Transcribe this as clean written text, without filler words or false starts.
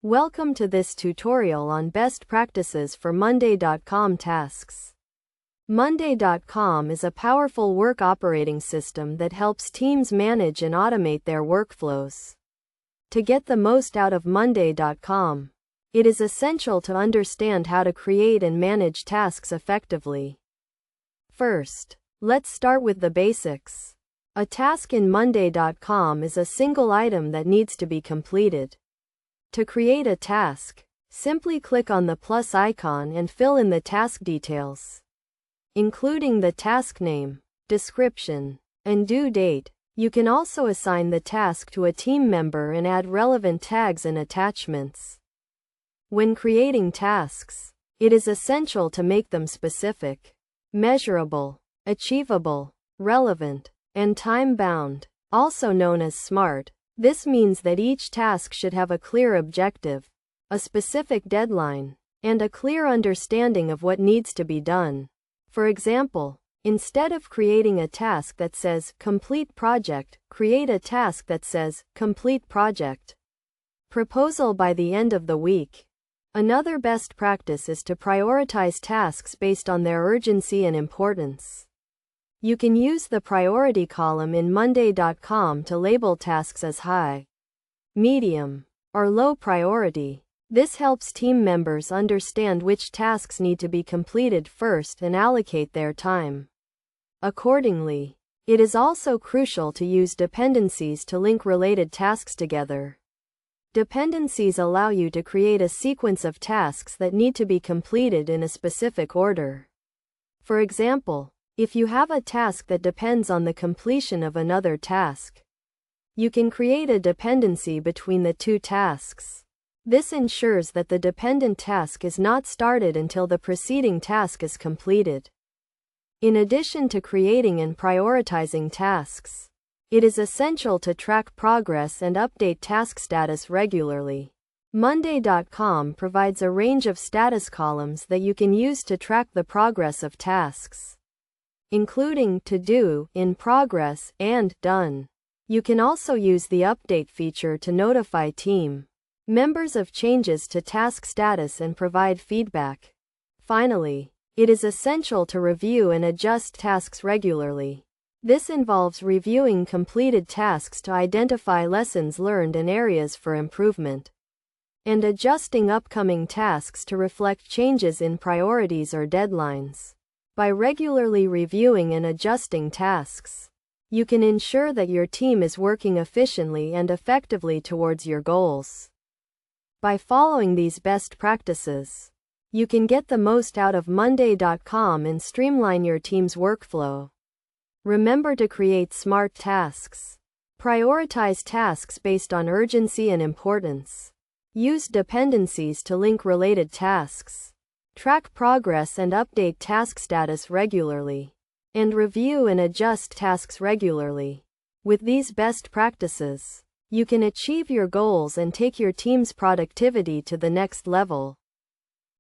Welcome to this tutorial on best practices for Monday.com tasks. Monday.com is a powerful work operating system that helps teams manage and automate their workflows. To get the most out of Monday.com, it is essential to understand how to create and manage tasks effectively. First, let's start with the basics. A task in Monday.com is a single item that needs to be completed. To create a task, simply click on the plus icon and fill in the task details, including the task name, description, and due date. You can also assign the task to a team member and add relevant tags and attachments. When creating tasks, it is essential to make them specific, measurable, achievable, relevant, and time-bound, also known as SMART. This means that each task should have a clear objective, a specific deadline, and a clear understanding of what needs to be done. For example, instead of creating a task that says Complete Project, create a task that says Complete Project Proposal by the end of the week. Another best practice is to prioritize tasks based on their urgency and importance. You can use the priority column in Monday.com to label tasks as high, medium, or low priority. This helps team members understand which tasks need to be completed first and allocate their time accordingly. It is also crucial to use dependencies to link related tasks together. Dependencies allow you to create a sequence of tasks that need to be completed in a specific order. For example, if you have a task that depends on the completion of another task, you can create a dependency between the two tasks. This ensures that the dependent task is not started until the preceding task is completed. In addition to creating and prioritizing tasks, it is essential to track progress and update task status regularly. Monday.com provides a range of status columns that you can use to track the progress of tasks, including To Do, In Progress, and Done. You can also use the Update feature to notify team members of changes to task status and provide feedback. Finally, it is essential to review and adjust tasks regularly. This involves reviewing completed tasks to identify lessons learned and areas for improvement, and adjusting upcoming tasks to reflect changes in priorities or deadlines. By regularly reviewing and adjusting tasks, you can ensure that your team is working efficiently and effectively towards your goals. By following these best practices, you can get the most out of Monday.com and streamline your team's workflow. Remember to create SMART tasks. Prioritize tasks based on urgency and importance. Use dependencies to link related tasks. Track progress and update task status regularly. And review and adjust tasks regularly. With these best practices, you can achieve your goals and take your team's productivity to the next level.